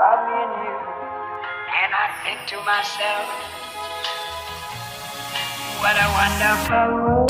about me and you. And I think to myself, what a wonderful world.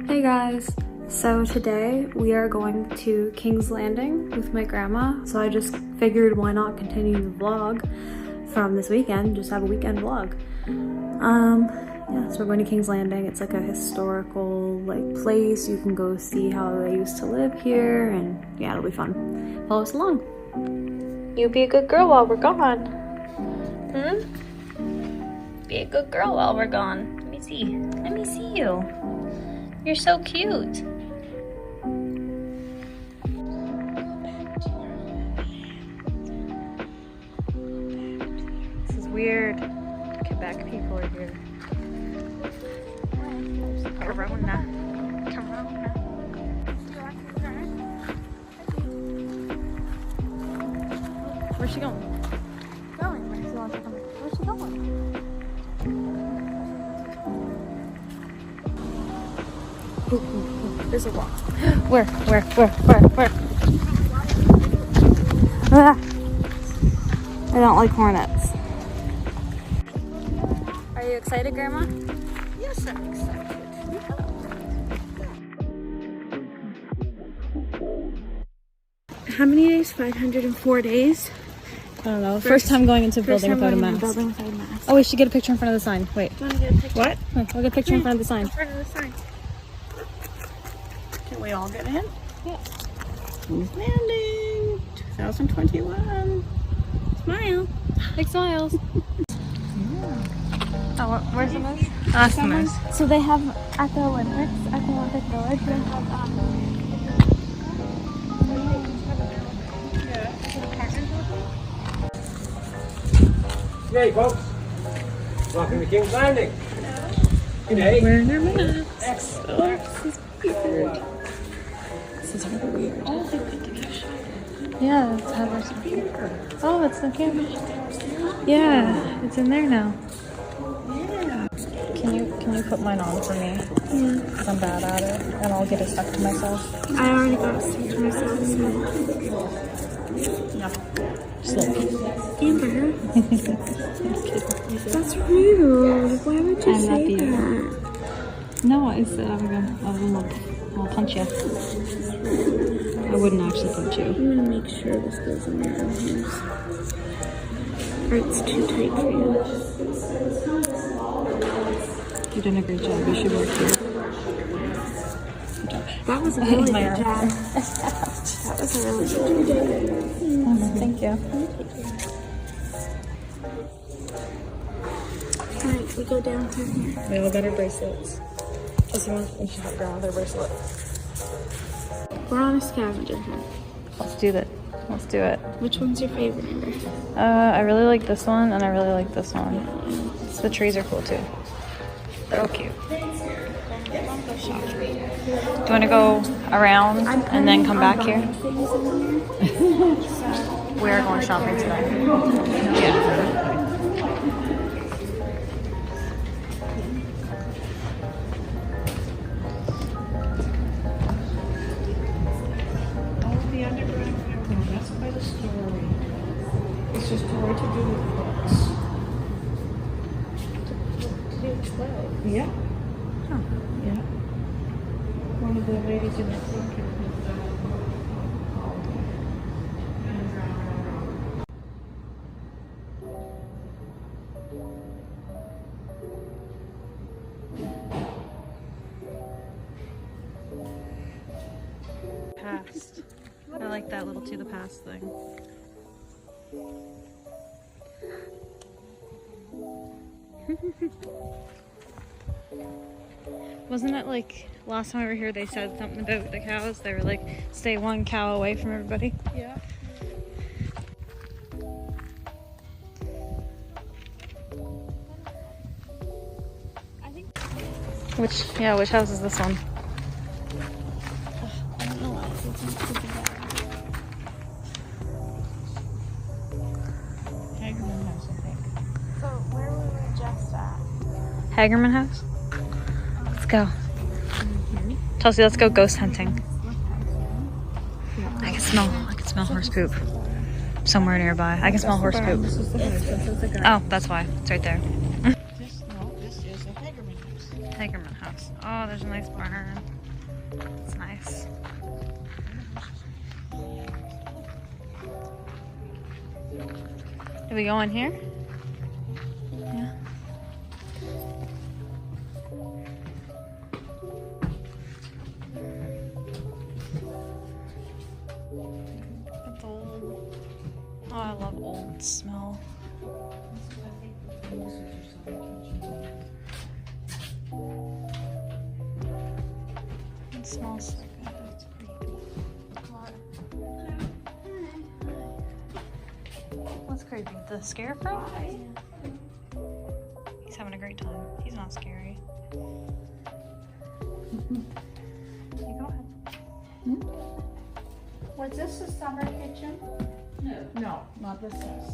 Hey guys, so today we are going to King's Landing with my grandma, so I just figured why not continue the vlog from this weekend, just have a weekend vlog. Yeah, so we're going to King's Landing. It's like a historical place. You can go see how they used to live here, and yeah, it'll be fun. Follow us along. You be a good girl while we're gone. Be a good girl while we're gone. Let me see. Let me see you. You're so cute. This is weird. Quebec people are here. Corona. Corona. Where's she going? Where's she going? Ooh, there's a wall. Where? Ah, I don't like hornets. Are you excited, Grandma? Yes, I'm excited. How many days? 504 days? I don't know. First time going into a building without a mask. Oh, we should get a picture in front of the sign. Wait. Do you want to get a picture? What? We'll get a picture in front of the sign. In front of the sign. Can we all get in? Yeah. King's Landing, 2021. Smile. Big smiles. Oh, where's the moose? Oh, that's the moose. So they have at the Olympics, at the Olympic Village, they have Hey folks, welcome to King's Landing. G'day. Wearing their masks. Oh, this is weird. This is really weird. all the pictures. Yeah, it's oh, it's the camera. Yeah, it's in there now. Yeah. Can you put mine on for me? Yeah. Because I'm bad at it, and I'll get it stuck to myself. I already got it stuck to myself. No. Just look. Amber. That's rude. Why would you I'm not say you. that? No, I said I'll punch you. I wouldn't actually punch you. I'm gonna make sure this goes in there. Or it's too tight for you. You did a great job. You should work here. That was a really My good arm. job. That was a really good job. Thank you. Alright, we go down through here. We all got our bracelets. Just we should help Grandma with her bracelet. We're on a scavenger hunt. Let's do that. Let's do it. Which one's your favorite, Amber? I really like this one, and I really like this one. The trees are cool too. They're all cute. Do you want to go around and then come back here? We're going shopping today. Yeah. The underground railroad, that's quite a story. It's just hard to do with books. To do 12. Yeah. Huh. Yeah. One of the ladies in the group. Past. I like that little to the past thing. Wasn't it like last time we were here they said something about the cows? They were like, stay one cow away from everybody. Yeah. Which house is this one? I don't know why. Hagerman House, I think. So where were we just at? Hagerman house? Let's go. Chelsea, let's go ghost hunting. I can smell horse poop somewhere nearby. I can smell horse poop. This is the house. This is the garden. Oh, that's why. It's right there. This is a Hagerman House. Hagerman house. Oh, there's a nice barn. It's nice. Do we go in here? Yeah. It's old. Oh, I love old smell. It smells so good. It's creepy. What's creepy? The scarecrow? He's having a great time. He's not scary. You go ahead. Was this the summer kitchen? No, not this house.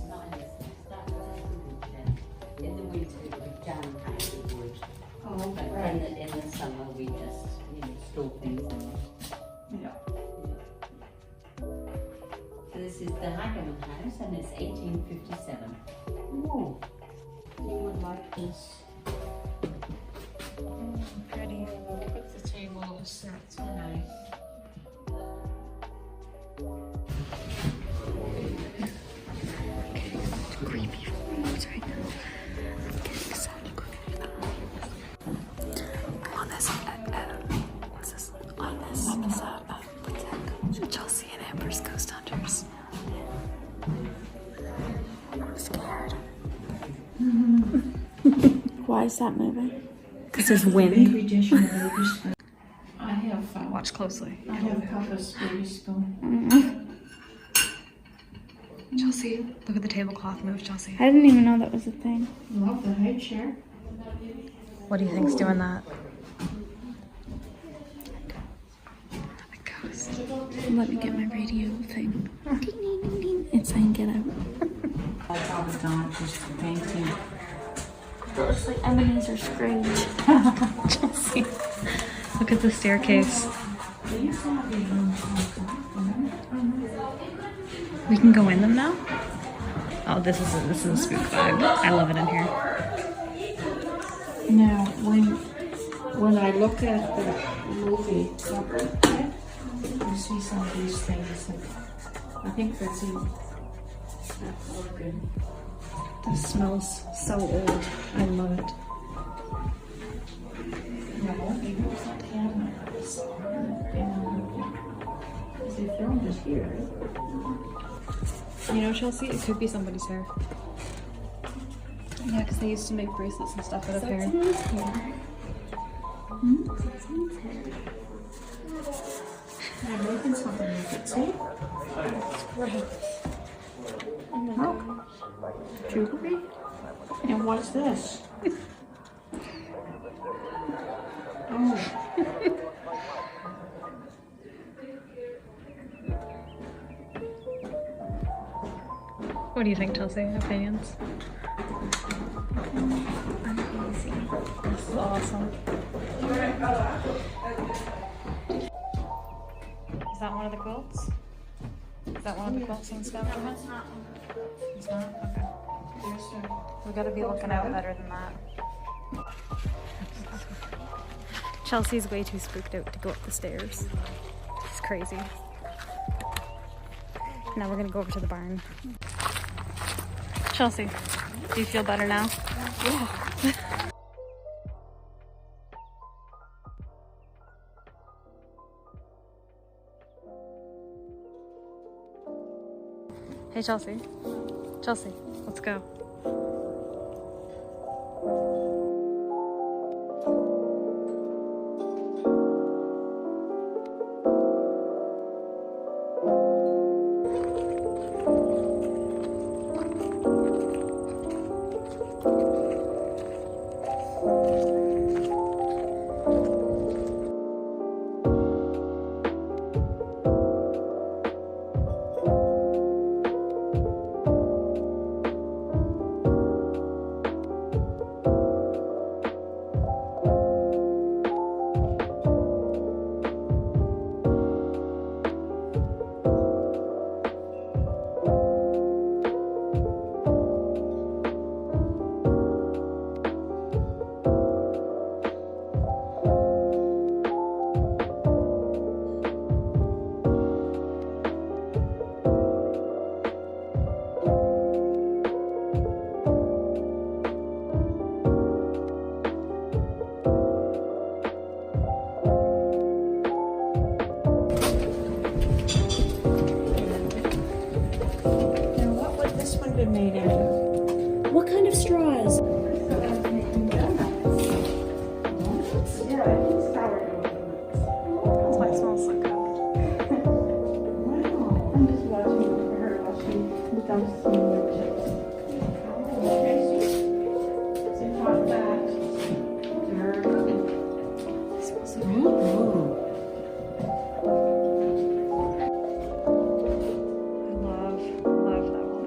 In the winter, we down-packed wood. Oh, But right. in the summer, we just, store things in it. Yeah. So this is the Hagerman House, and it's 1857. Ooh. You would like this. Pretty. Look at the table all set. So nice. Creepy photos right now. Getting excited. On this, what's this? On this episode of Chelsea and Amber's Ghost Hunters. I'm scared. Why is that moving? Because there's wind. Baby dish and a baby spoon. I have Watch closely. I have Papa's baby spoon. Chelsea, look at the tablecloth move, Chelsea. I didn't even know that was a thing. Love the high chair. What do you think's doing that? A ghost. Let me get my radio thing. Ding, ding, ding, ding. It's saying get out. I thought it gone, just painting. It's like Ebenezer Scrooge. Chelsea, look at the staircase. We can go in them now? Oh, this is a spook vibe. I love it in here. Now, when I look at the movie cover, you see some of these things. And I think that's in that organ. This smells so old. I love it. No, maybe it was not camera. They filmed it here. You know, Chelsea, it could be somebody's hair. Yeah, because they used to make bracelets and stuff out of hair. I'm making something with it, see? Look. Jewelry? And what's this? Oh. What do you think, Chelsea? Opinions? This is awesome. Is that one of the quilts? Is that one of the quilts in the scavenger hunt? It's not? Okay. We gotta be looking out better than that. Chelsea's way too spooked out to go up the stairs. It's crazy. Now we're gonna go over to the barn. Chelsea, do you feel better now? Yeah. Hey Chelsea. Chelsea, let's go. Made out of? What kind of straws? That's why it smells so good. Wow. I'm just watching her while she dumps some wood chips. So talk back to her. It smells so Ooh. love that one.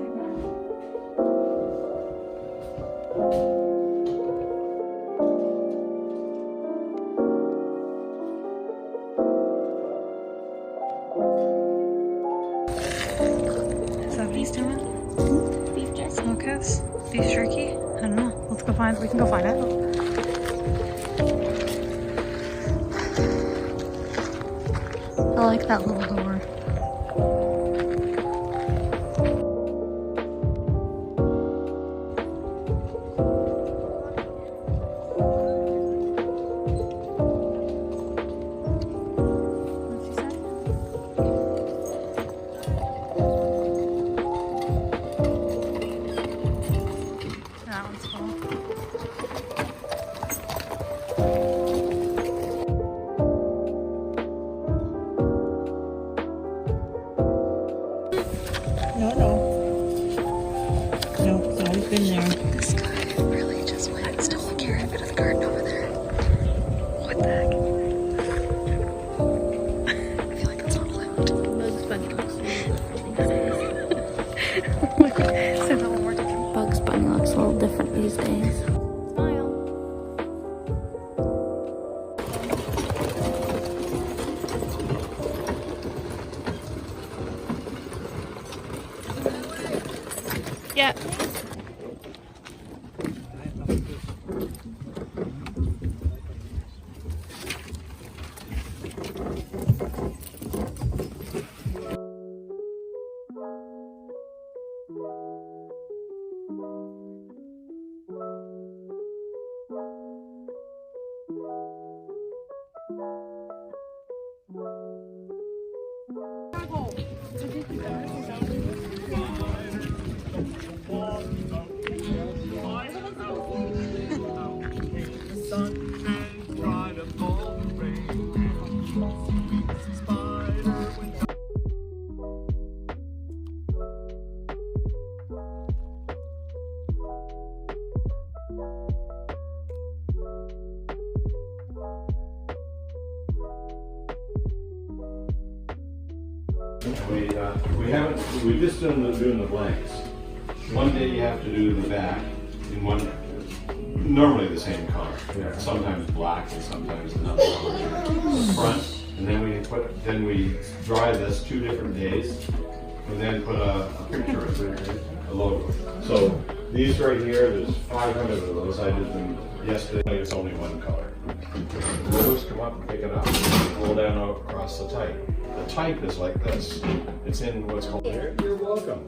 Is that what he's doing? Beef jerky. Smokehouse? Beef jerky? I don't know. Let's go find. We can go find it. I like that little door. What'd she say? That one's full. No, it's always been there. This guy really just went and stole a carrot out of the garden over there. What the heck? I feel like that's not allowed. Bugs Bunny looks Say that one more time. Bugs Bunny looks a little different these days. Smile. Yeah. We just doing the blanks. One day you have to do the back in one, normally the same color. Yeah. Sometimes black and sometimes another color. The front, and then we dry this 2 different days, and then put a picture of it, a logo. So these right here, there's 500 of those. I did them yesterday. It's only one color. Those just come up and pick it up and roll down across the type. The type is like this. It's in what's called... You're welcome.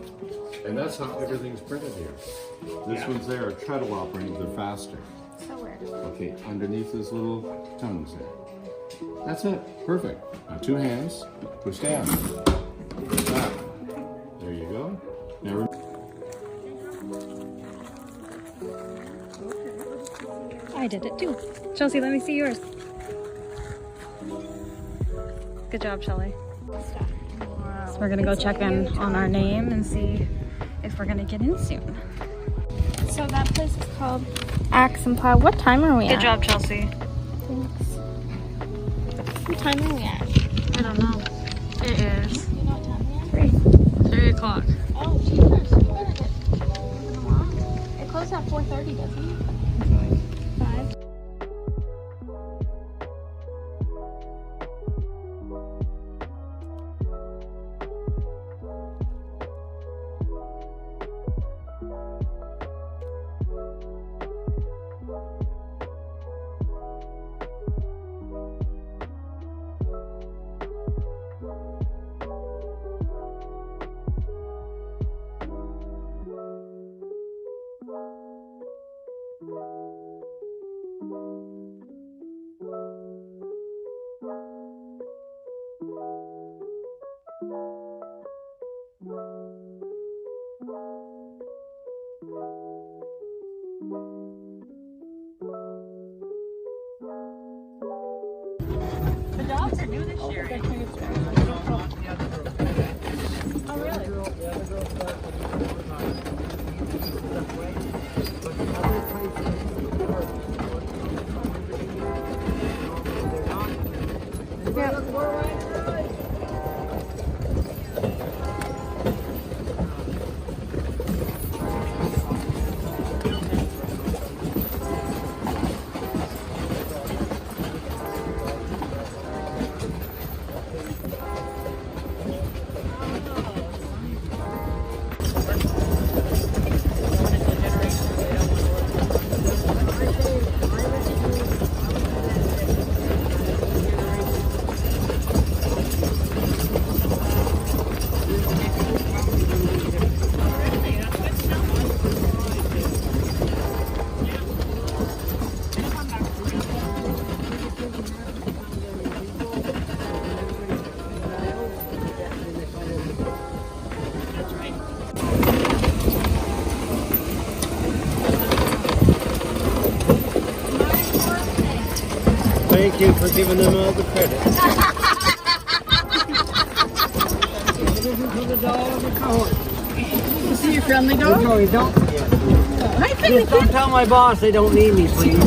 And that's how everything's printed here. This one's there, are treadle operators, they're faster. So weird. Okay, underneath those little tongues there. That's it, perfect. Now 2 hands, push down. Back. There you go. Now I did it too. Chelsea, let me see yours. Good job, Shelly. So we're gonna go check in on our name and see if we're gonna get in soon. So that place is called Axe and Plow. What time are we at? Good job, Chelsea. Thanks. What time are we at? I don't know. It is You know what time we at? 3 o'clock. Oh, jeepers. We better get moving along. It closes at 4:30, doesn't it? 5. The dogs are new this year. Oh, really? Thank you for giving them all the credit. This is for the dog and the horse. You see your friendly dog? No, you don't. Hi, Just don't tell my boss they don't need me, please. There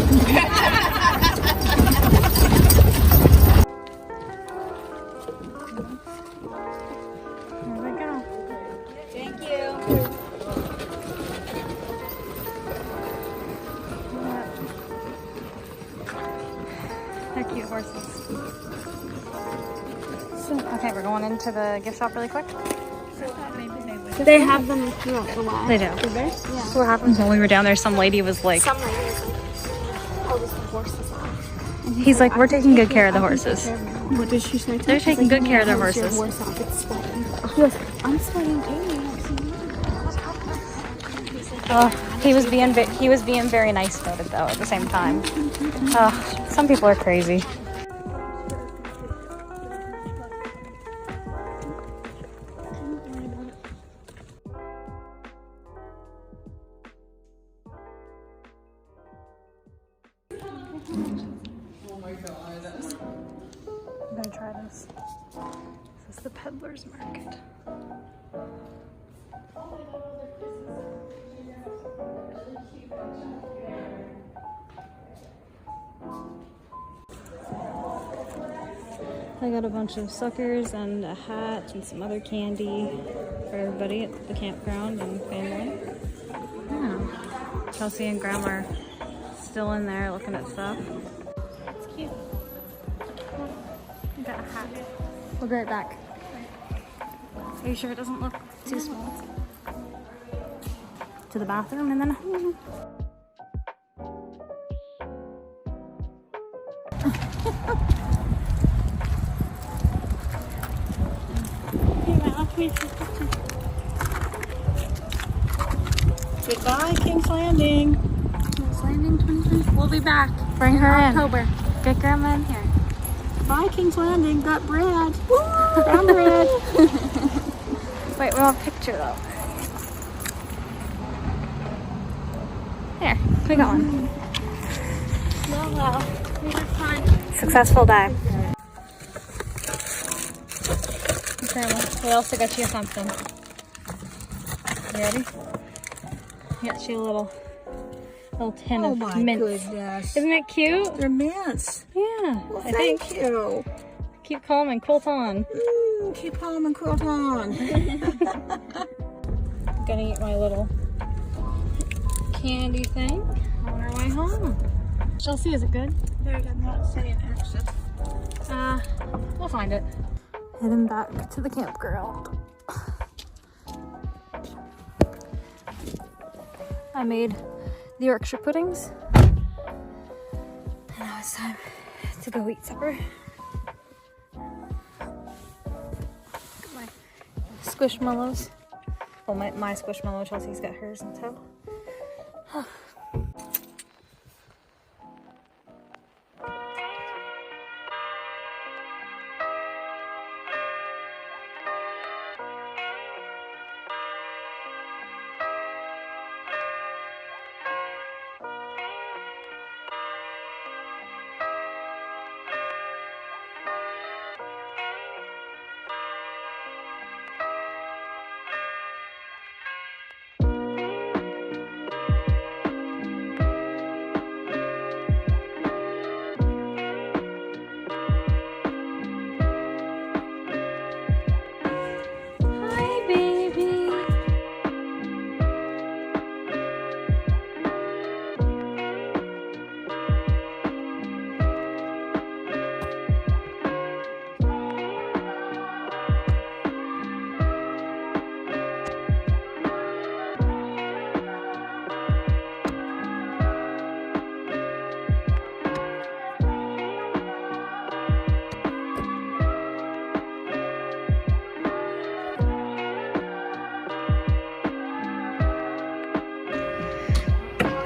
we go. Thank you. They're cute horses. Okay, we're going into the gift shop really quick. They have them throughout the wild. They do. Yeah. So what happens when we were down there? Some lady was like, Some lady is like, oh, this is the horses off. he's like, we're taking good care of the horses. What did she say? They're taking good care of their horses. Your horse off, it's sweating. He goes, I'm sweating too. He was being very nice about it though. At the same time, some people are crazy. I'm gonna try this. This is the peddler's market. I got a bunch of suckers and a hat and some other candy for everybody at the campground and family. Yeah. Chelsea and Gramma are still in there looking at stuff. It's cute. I got a hat. We'll be right back. Are you sure it doesn't look too small? To the bathroom and then home. Goodbye, King's Landing. King's Landing 2020. We'll be back. Bring her in October. Get Grandma in here. Bye, King's Landing. Got bread. Brown bread. Wait, we want a picture though. Here, we got one. Well, we had fun. Successful day. Grandma, we also got you something. You ready? I got you a little tin Oh of my mints. goodness. Isn't it cute? They're mints. Yeah, Well, I think. thank you. Keep calm and quilt on. Keep calm and quilt on. Gonna eat my little candy thing on our way home. Chelsea, is it good? There did not say an exit. We'll find it. Heading back to the campground. I made the Yorkshire puddings. And now it's time to go eat supper. Look at my squishmallows. Well, my squishmallow, Chelsea's got hers in tow.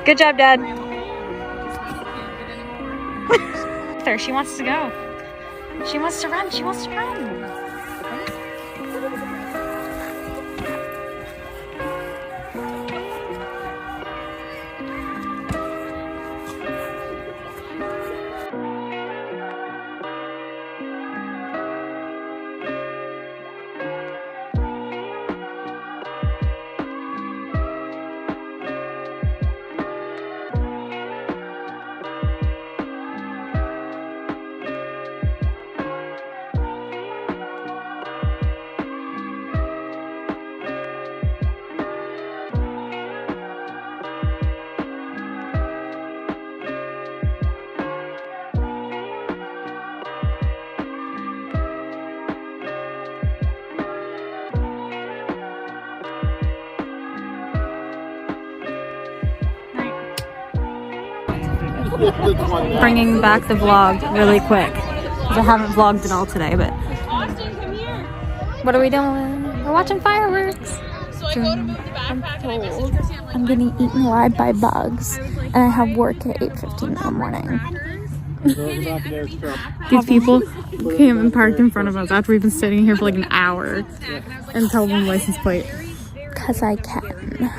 Good job, Dad. She wants to go. She wants to run. She wants to run. Bringing back the vlog really quick because I haven't vlogged at all today, but what are we doing? We're watching fireworks. I'm told I'm getting eaten alive by bugs and I have work at 8:15 in the morning. These people came and parked in front of us after we've been sitting here for like an hour and tell them license plate. Cause I can.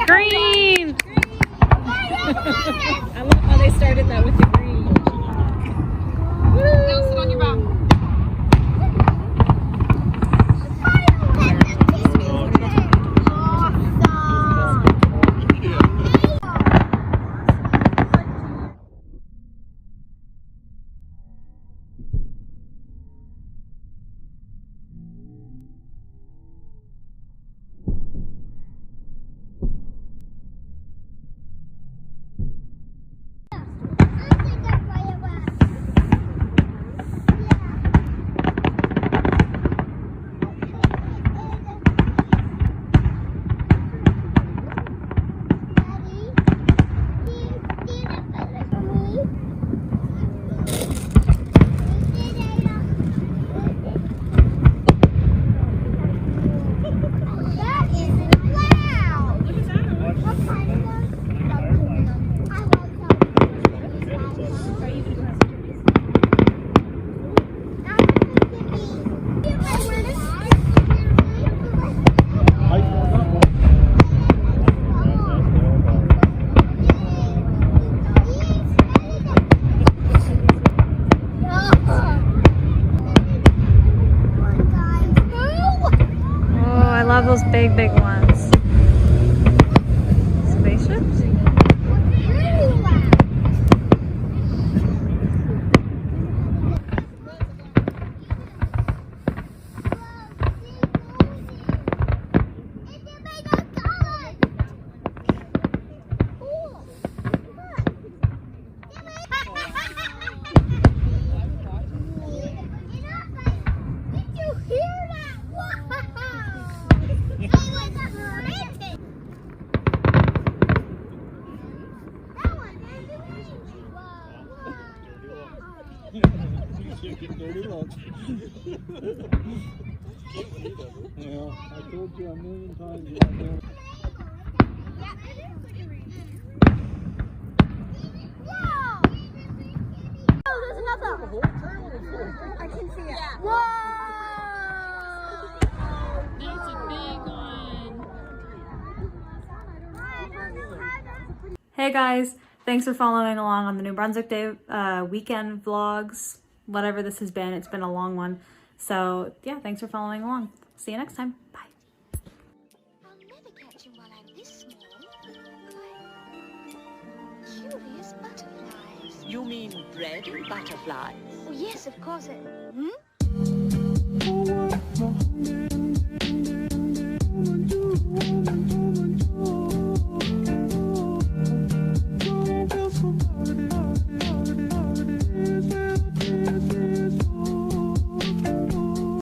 Green! I love how they started that with the green. Now sit on your back. big ones. Spaceships? Yeah, I told you a million times. I can see it. Whoa! That's a big one. Hey guys, thanks for following along on the New Brunswick Day weekend vlogs. Whatever this has been, it's been a long one. So yeah, thanks for following along. See you next time. Bye. I'll never catch him while I'm this small. Curious butterflies. You mean bread and butterflies? Oh yes, of course.